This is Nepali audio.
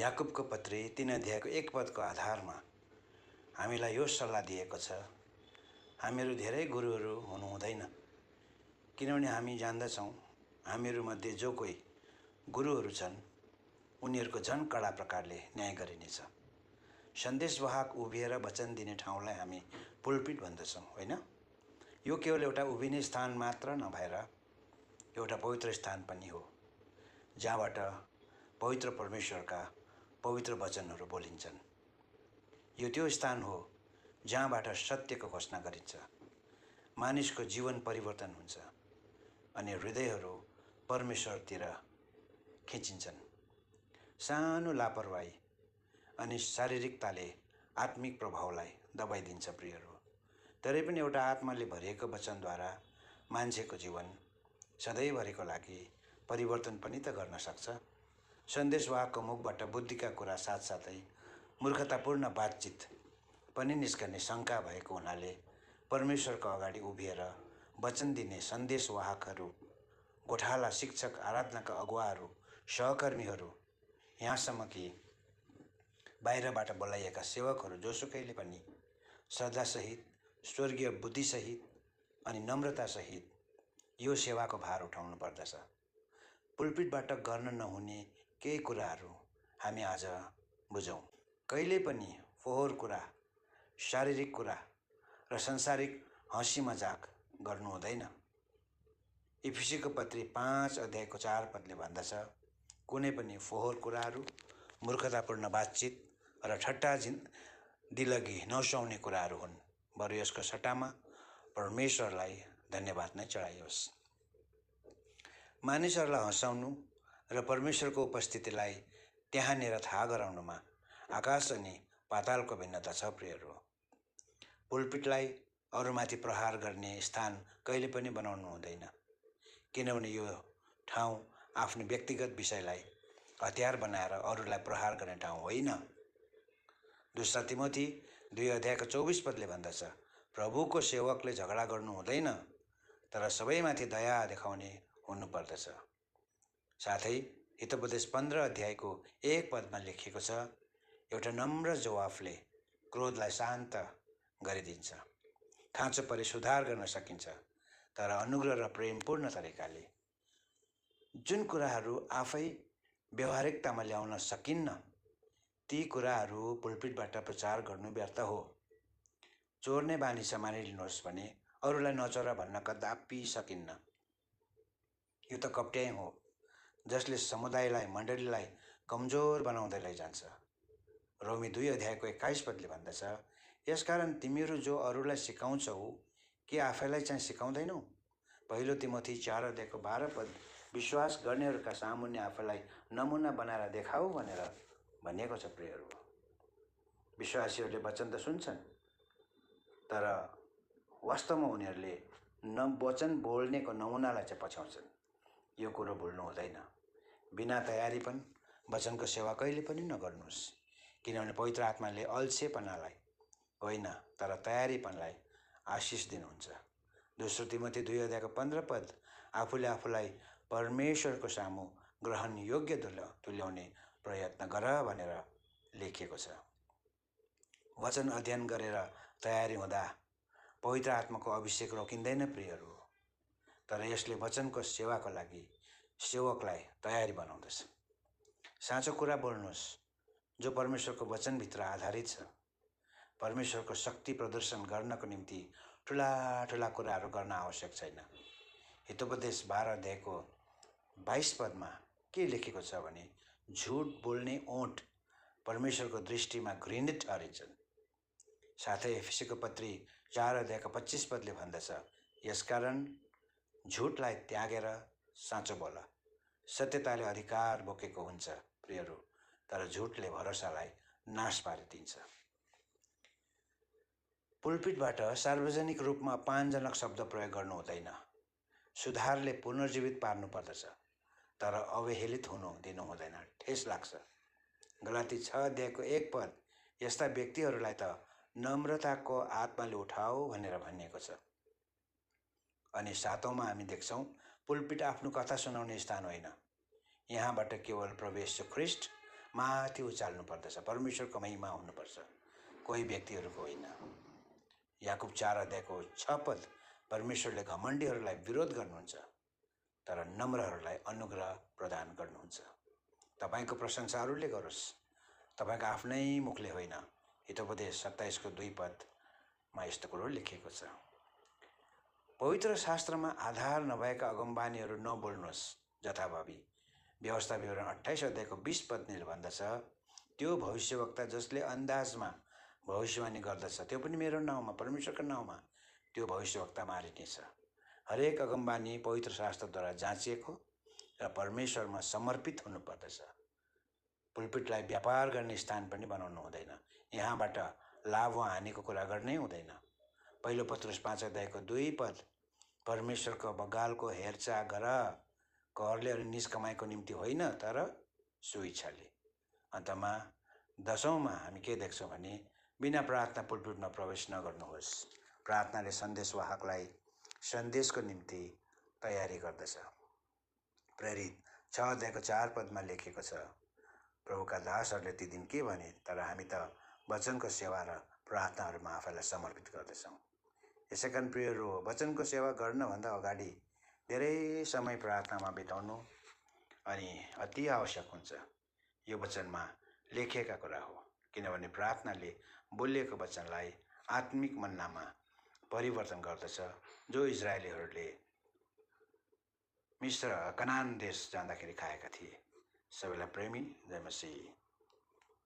याकुबको पत्री 3 अध्यायको 1 पदको आधारमा हामीलाई यो सल्लाह दिएको छ, हामीहरू धेरै गुरुहरू हुनु हुँदैन, किनभने हामी जान्दछौँ हामीहरूमध्ये जो कोही गुरुहरू छन् उनीहरूको झन् कडा प्रकारले न्याय गरिनेछ। सन्देशवाहक उभिएर वचन दिने ठाउँलाई हामी पुलपिट भन्दछौँ, होइन? यो केवल एउटा उभिने स्थान मात्र नभएर एउटा पवित्र स्थान पनि हो, जहाँबाट पवित्र परमेश्वरका पवित्र वचनहरू बोलिन्छन्। यो त्यो स्थान हो जहाँबाट सत्यको घोषणा गरिन्छ, मानिसको जीवन परिवर्तन हुन्छ अनि हृदयहरू परमेश्वरतिर खिचिन्छन्। सानो लापरवाही अनि शारीरिकताले आत्मिक प्रभावलाई दबाइदिन्छ प्रियहरू। तरै पनि एउटा आत्माले भरिएको वचनद्वारा मान्छेको जीवन सधैँभरिको लागि परिवर्तन पनि त गर्न सक्छ। सन्देशवाहकको मुखबाट बुद्धिका कुरा साथसाथै मूर्खतापूर्ण बातचित पनि निस्कने शङ्का भएको हुनाले परमेश्वरको अगाडि उभिएर वचन दिने सन्देशवाहकहरू, गोठाला शिक्षक, आराधनाका अगुवाहरू, सहकर्मीहरू, यहाँसम्म कि बाहिरबाट बोलाइएका सेवकहरू जोसुकैले पनि श्रद्धासहित, स्वर्गीय बुद्धिसहित अनि नम्रतासहित यो सेवाको भार उठाउनु पर्दछ। पुलपिटबाट गर्न नहुने केही कुराहरू हामी आज बुझौँ। कहिले पनि फोहोर कुरा, शारीरिक कुरा र संसारिक हँसी मजाक गर्नु हुँदैन। इफिसीको पत्री 5 अध्यायको 4 पदले भन्दछ, कुनै पनि फोहोर कुराहरू, मूर्खतापूर्ण बातचित र ठट्टा दिलगी नसुहाउने कुराहरू हुन्, बरु यसको सट्टामा परमेश्वरलाई धन्यवाद नै चढाइयोस्। मानिसहरूलाई हँसाउनु र परमेश्वरको उपस्थितिलाई त्यहाँनिर थाहा गराउनुमा आकाश अनि पातालको भिन्नता छ प्रियहरू। पुलपिटलाई अरूमाथि प्रहार गर्ने स्थान कहिले पनि बनाउनु हुँदैन, किनभने यो ठाउँ आफ्नो व्यक्तिगत विषयलाई हतियार बनाएर अरूलाई प्रहार गर्ने ठाउँ होइन। 2 तिमोथी 2 अध्यायको 24 पदले भन्दछ, प्रभुको सेवकले झगडा गर्नु हुँदैन, तर सबैमाथि दया देखाउने हुनुपर्दछ। साथै हितोपदेश 15 अध्यायको 1 पदमा लेखिएको छ, एउटा नम्र जवाफले क्रोधलाई शान्त गरिदिन्छ। खाँचो परे सुधार गर्न सकिन्छ, तर अनुग्रह र प्रेमपूर्ण तरिकाले। जुन कुराहरू आफै व्यवहारिकतामा ल्याउन सकिन्न, ती कुराहरू पुलपिटबाट प्रचार गर्नु व्यर्थ हो। चोर्ने बानी मानिलिनुहोस् भने अरूलाई नचोर भन्न कदापि सकिन्न। यो त कप्ट्याइ हो, जसले समुदायलाई, मण्डलीलाई कमजोर बनाउँदै लैजान्छ। रोमी 2 अध्यायको 21 पदले भन्दछ, यसकारण तिमीहरू जो अरूलाई सिकाउँछौ, के आफैलाई चाहिँ सिकाउँदैनौ? 1 तिमोथी 4 अध्यायको 12 पद, विश्वास गर्नेहरूका सामुन्ने आफैलाई नमुना बनाएर देखाऊ भनेर भनिएको छ प्रियहरू। विश्वासीहरूले वचन त सुन्छन्, तर वास्तवमा उनीहरूले वचन बोल्नेको नमुनालाई चाहिँ पछ्याउँछन्। यो कुरो भुल्नु हुँदैन। बिना तयारीपन वचनको सेवा कहिले पनि नगर्नुहोस्, किनभने पवित्र आत्माले अल्छेपनालाई होइन तर तयारीपनलाई आशिष दिनुहुन्छ। 2 तिमोथी 2 अध्यायको 15 पद, आफूले आफूलाई परमेश्वरको सामु ग्रहण योग्य तुल्याउने प्रयत्न गर भनेर लेखिएको छ। वचन अध्ययन गरेर तयारी हुँदा पवित्र आत्माको अभिषेक रोकिँदैन प्रियहरू, तर यसले वचनको सेवाको लागि सेवकलाई तयारी बनाउँदछ। साँचो कुरा बोल्नुहोस् जो परमेश्वरको वचनभित्र आधारित छ। परमेश्वरको शक्ति प्रदर्शन गर्नको निम्ति ठुला ठुला कुराहरू गर्न आवश्यक छैन। हितोपदेश 12 अध्यायको 22 पदमा के लेखेको छ भने, झुट बोल्ने ओठ परमेश्वरको दृष्टिमा घृणित ठहरिन्छन्। साथै एफिसीको पत्री 4 अध्यायको 25 पदले भन्दछ, यसकारण झुटलाई त्यागेर साँचो बोल। सत्यताले अधिकार बोकेको हुन्छ प्रियहरू, तर झुटले भरोसालाई नाश पारिदिन्छ। पुलपिटबाट सार्वजनिक रूपमा अपमानजनक शब्द प्रयोग गर्नु हुँदैन। सुधारले पुनर्जीवित पार्नु पर्दछ, तर अवहेलित हुनु दिनु हुँदैन। ठेस लाग्छ। गलाती 6 अध्यायको 1 पद, यस्ता व्यक्तिहरूलाई त नम्रताको आत्माले उठाऊ भनेर भनिएको छ। अनि 7औँमा हामी देख्छौँ, पुलपिट आफ्नो कथा सुनाउने स्थान होइन। यहाँबाट केवल प्रभु येशू ख्रीष्ट माथि उचाल्नु पर्दछ, परमेश्वरको महिमा हुनुपर्छ, कोही व्यक्तिहरूको होइन। याकुब 4 अध्यायको 6 पद, परमेश्वरले घमण्डीहरूलाई विरोध गर्नुहुन्छ तर नम्रहरूलाई अनुग्रह प्रदान गर्नुहुन्छ। तपाईँको प्रशंसा अरूले गरोस्, तपाईँको आफ्नै मुखले होइन। हितोपदेश 27 को 2 पदमा यस्तो कुरो लेखिएको छ। पवित्र शास्त्रमा आधार नभएका अगमबानीहरू नबोल्नुहोस् जथाभावी। व्यवस्था विवरण 28 अध्यायको 20 पदले भन्दछ, त्यो भविष्यवक्ता जसले अन्दाजमा भविष्यवाणी गर्दछ त्यो पनि मेरो नाउँमा, परमेश्वरको नाउँमा, त्यो भविष्यवक्ता मारिनेछ। हरेक अगमबानी पवित्र शास्त्रद्वारा जाँचिएको र परमेश्वरमा समर्पित हुनुपर्दछ। पुलपिटलाई व्यापार गर्ने स्थान पनि बनाउनु हुँदैन। यहाँबाट लाभ वा हानिको कुरा गर्नै हुँदैन। पहिलो पत्रुस 5 अध्यायको 2 पद, परमेश्वरको बगालको हेरचाह गर, करले अनि निज कमाइको निम्ति होइन तर स्वेच्छाले। अन्तमा 10औँमा हामी के देख्छौँ भने, बिना प्रार्थना पुलपिटमा प्रवेश नगर्नुहोस्। प्रार्थनाले सन्देशवाहकलाई सन्देशको निम्ति तयारी गर्दछ। प्रेरित 6 अध्यायको 4 पदमा लेखेको छ, प्रभुका दासहरूले ती दिन के भने, तर हामी त वचनको सेवा र प्रार्थनाहरूमा आफैलाई समर्पित गर्दछौँ। यसै कारण प्रियहरू, वचनको सेवा गर्नभन्दा अगाडि धेरै समय प्रार्थनामा बिताउनु अनि अति आवश्यक हुन्छ। यो वचनमा लेखिएका कुरा हो, किनभने प्रार्थनाले बोलिएको वचनलाई आत्मिक मन्नामा परिवर्तन गर्दछ, जो इजरायलीहरूले मिस्र कनान देश जाँदाखेरि खाएका थिए। सबैलाई प्रेमी जय मसीह।